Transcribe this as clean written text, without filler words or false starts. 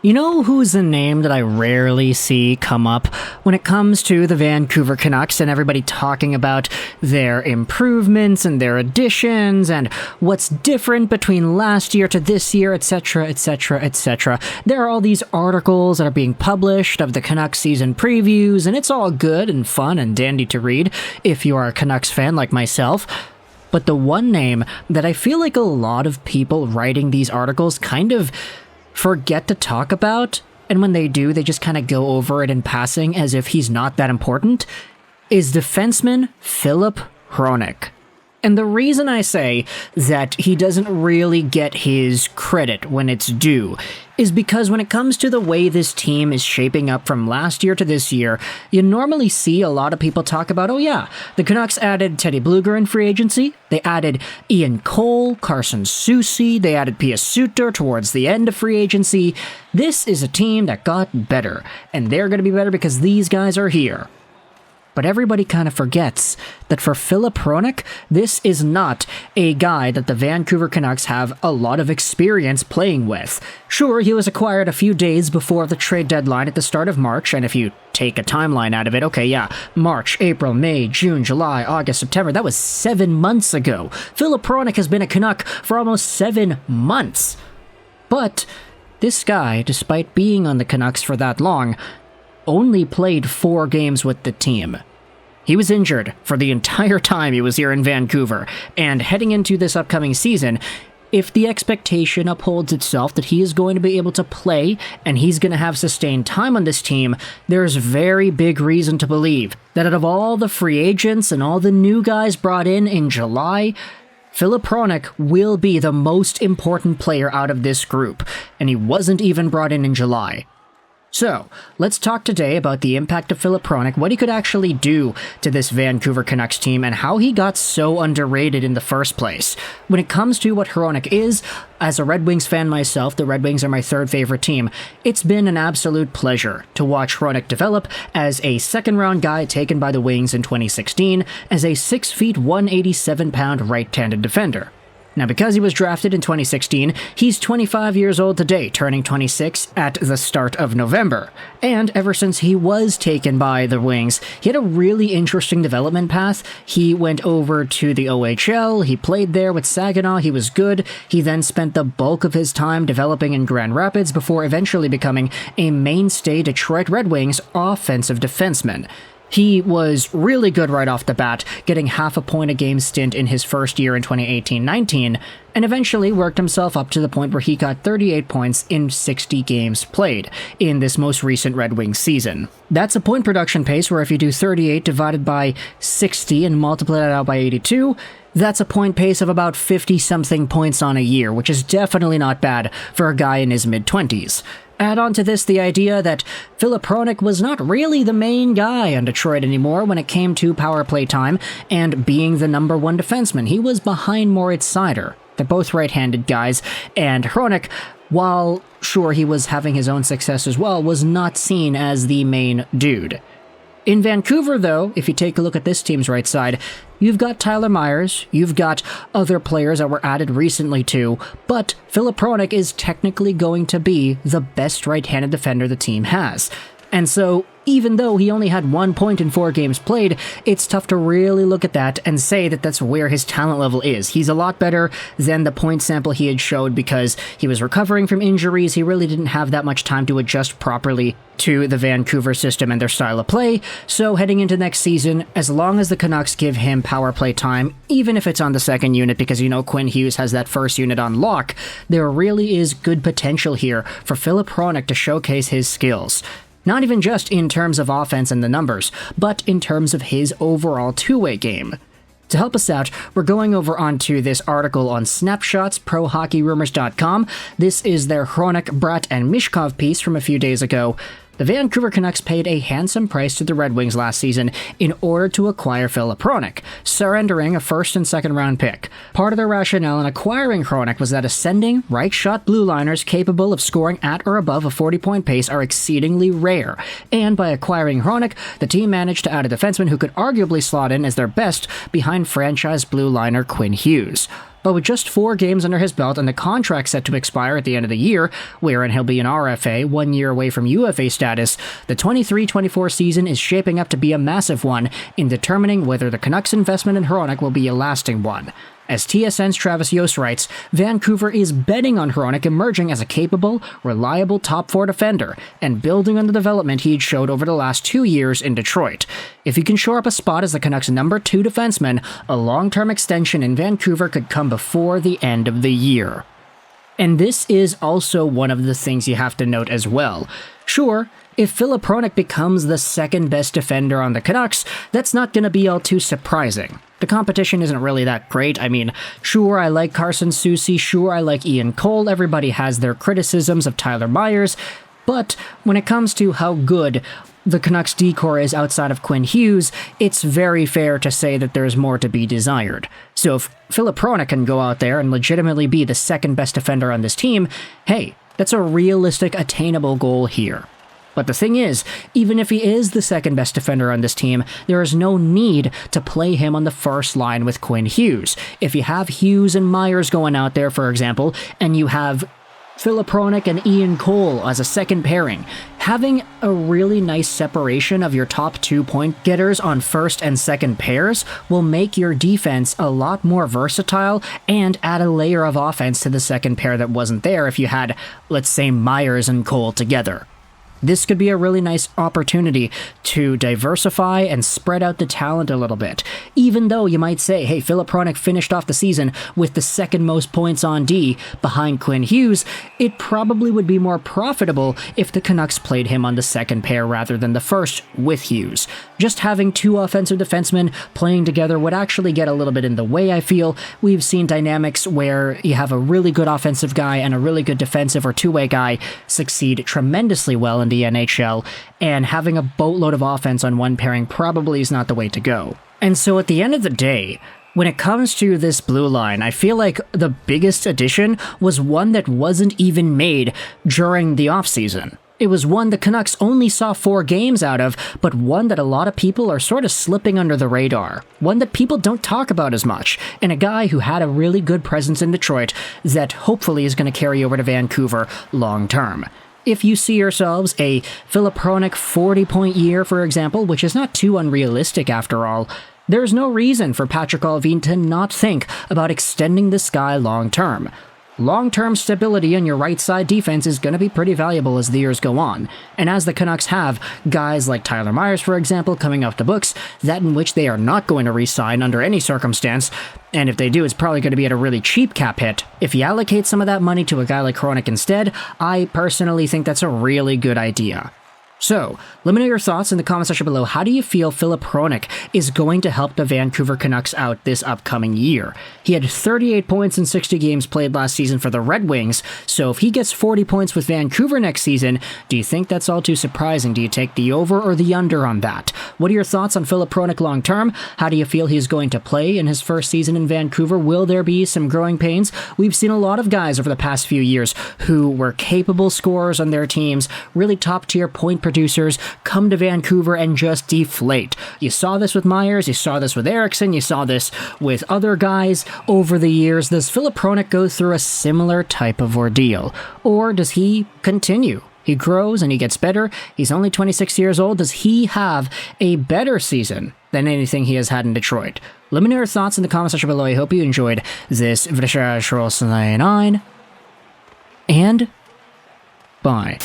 You know who's a name that I rarely see come up when it comes to the Vancouver Canucks and everybody talking about their improvements and their additions and what's different between last year to this year, etc., etc., etc. There are all these articles that are being published of the Canucks season previews, and it's all good and fun and dandy to read if you are a Canucks fan like myself. But the one name that I feel like a lot of people writing these articles kind of forget to talk about, and when they do, they just kind of go over it in passing as if he's not that important, is defenseman Filip Hronek. And the reason I say that he doesn't really get his credit when it's due is because when it comes to the way this team is shaping up from last year to this year, you normally see a lot of people talk about, oh yeah, the Canucks added Teddy Blueger in free agency, they added Ian Cole, Carson Soucy, they added Pia Suter towards the end of free agency. This is a team that got better, and they're going to be better because these guys are here. But everybody kind of forgets that for Filip Hronek, this is not a guy that the Vancouver Canucks have a lot of experience playing with. Sure, he was acquired a few days before the trade deadline at the start of March, and if you take a timeline out of it, okay, yeah, March, April, May, June, July, August, September, that was 7 months ago. Filip Hronek has been a Canuck for almost 7 months. But this guy, despite being on the Canucks for that long, only played 4 games with the team. He was injured for the entire time he was here in Vancouver, and heading into this upcoming season, if the expectation upholds itself that he is going to be able to play and he's going to have sustained time on this team, there's very big reason to believe that out of all the free agents and all the new guys brought in July, Filip Hronek will be the most important player out of this group, and he wasn't even brought in July. So, let's talk today about the impact of Filip Hronek, what he could actually do to this Vancouver Canucks team, and how he got so underrated in the first place. When it comes to what Hronek is, as a Red Wings fan myself, the Red Wings are my third favorite team, it's been an absolute pleasure to watch Hronek develop as a second-round guy taken by the Wings in 2016 as a 6 feet 187-pound right-handed defender. Now, because he was drafted in 2016, he's 25 years old today, turning 26 at the start of November. And ever since he was taken by the Wings, he had a really interesting development path. He went over to the OHL, he played there with Saginaw, he was good. He then spent the bulk of his time developing in Grand Rapids before eventually becoming a mainstay Detroit Red Wings offensive defenseman. He was really good right off the bat, getting half a point a game stint in his first year in 2018-19, and eventually worked himself up to the point where he got 38 points in 60 games played in this most recent Red Wings season. That's a point production pace where if you do 38 divided by 60 and multiply that out by 82, that's a point pace of about 50-something points on a year, which is definitely not bad for a guy in his mid-20s. Add on to this the idea that Filip Hronek was not really the main guy on Detroit anymore when it came to power play time and being the number 1 defenseman. He was behind Moritz Seider. They're both right-handed guys, and Hronek, while sure he was having his own success as well, was not seen as the main dude. In Vancouver, though, if you take a look at this team's right side, you've got Tyler Myers, you've got other players that were added recently too, but Filip Hronek is technically going to be the best right-handed defender the team has. And so, even though he only had 1 point in 4 games played, it's tough to really look at that and say that that's where his talent level is. He's a lot better than the point sample he had showed because he was recovering from injuries. He really didn't have that much time to adjust properly to the Vancouver system and their style of play. So heading into next season, as long as the Canucks give him power play time, even if it's on the second unit because you know Quinn Hughes has that first unit on lock, there really is good potential here for Filip Hronek to showcase his skills. Not even just in terms of offense and the numbers, but in terms of his overall two-way game. To help us out, we're going over onto this article on Snapshots, ProHockeyRumors.com. This is their Hronek, Bratt, and Michkov piece from a few days ago. The Vancouver Canucks paid a handsome price to the Red Wings last season in order to acquire Filip Hronek, surrendering a first and second round pick. Part of their rationale in acquiring Hronek was that ascending, right-shot blue liners capable of scoring at or above a 40-point pace are exceedingly rare, and by acquiring Hronek, the team managed to add a defenseman who could arguably slot in as their best behind franchise blue liner Quinn Hughes. But with just 4 games under his belt and the contract set to expire at the end of the year, wherein he'll be an RFA 1 year away from UFA status, the 23-24 season is shaping up to be a massive one in determining whether the Canucks' investment in Hronek will be a lasting one. As TSN's Travis Yost writes, Vancouver is betting on Hronek emerging as a capable, reliable top 4 defender, and building on the development he'd showed over the last 2 years in Detroit. If he can shore up a spot as the Canucks' number 2 defenseman, a long-term extension in Vancouver could come before the end of the year. And this is also one of the things you have to note as well. Sure, if Filip Hronek becomes the second best defender on the Canucks, that's not going to be all too surprising. The competition isn't really that great. I mean, sure, I like Carson Soucy, sure, I like Ian Cole, everybody has their criticisms of Tyler Myers, but when it comes to how good the Canucks decor is outside of Quinn Hughes, it's very fair to say that there's more to be desired. So if Filip Hronek can go out there and legitimately be the second best defender on this team, hey, that's a realistic, attainable goal here. But the thing is, even if he is the second best defender on this team, there is no need to play him on the first line with Quinn Hughes. If you have Hughes and Myers going out there, for example, and you have Filip Hronek and Ian Cole as a second pairing, having a really nice separation of your top 2 point getters on first and second pairs will make your defense a lot more versatile and add a layer of offense to the second pair that wasn't there if you had, let's say, Myers and Cole together. This could be a really nice opportunity to diversify and spread out the talent a little bit. Even though you might say, hey, Filip Hronek finished off the season with the second most points on D behind Quinn Hughes, it probably would be more profitable if the Canucks played him on the second pair rather than the first with Hughes. Just having 2 offensive defensemen playing together would actually get a little bit in the way, I feel. We've seen dynamics where you have a really good offensive guy and a really good defensive or two-way guy succeed tremendously well in the NHL, and having a boatload of offense on one pairing probably is not the way to go. And so at the end of the day, when it comes to this blue line, I feel like the biggest addition was one that wasn't even made during the offseason. It was one the Canucks only saw 4 games out of, but one that a lot of people are sort of slipping under the radar. One that people don't talk about as much, and a guy who had a really good presence in Detroit that hopefully is going to carry over to Vancouver long term. If you see yourselves a Filip Hronek 40-point year, for example, which is not too unrealistic after all, there's no reason for Patrik Allvin to not think about extending this guy long term. Long-term stability on your right side defense is going to be pretty valuable as the years go on, and as the Canucks have guys like Tyler Myers, for example, coming off the books, that in which they are not going to re-sign under any circumstance, and if they do, it's probably going to be at a really cheap cap hit. If you allocate some of that money to a guy like Hronek instead, I personally think that's a really good idea. So, let me know your thoughts in the comment section below. How do you feel Filip Hronek is going to help the Vancouver Canucks out this upcoming year? He had 38 points in 60 games played last season for the Red Wings, so if he gets 40 points with Vancouver next season, do you think that's all too surprising? Do you take the over or the under on that? What are your thoughts on Filip Hronek long term? How do you feel he's going to play in his first season in Vancouver? Will there be some growing pains? We've seen a lot of guys over the past few years who were capable scorers on their teams, really top-tier point producers, come to Vancouver and just deflate. You saw this with Myers, you saw this with Eriksson, you saw this with other guys over the years. Does Filip Hronek go through a similar type of ordeal? Or does he continue? He grows and he gets better. He's only 26 years old. Does he have a better season than anything he has had in Detroit? Let me know your thoughts in the comment section below. I hope you enjoyed this video. And bye.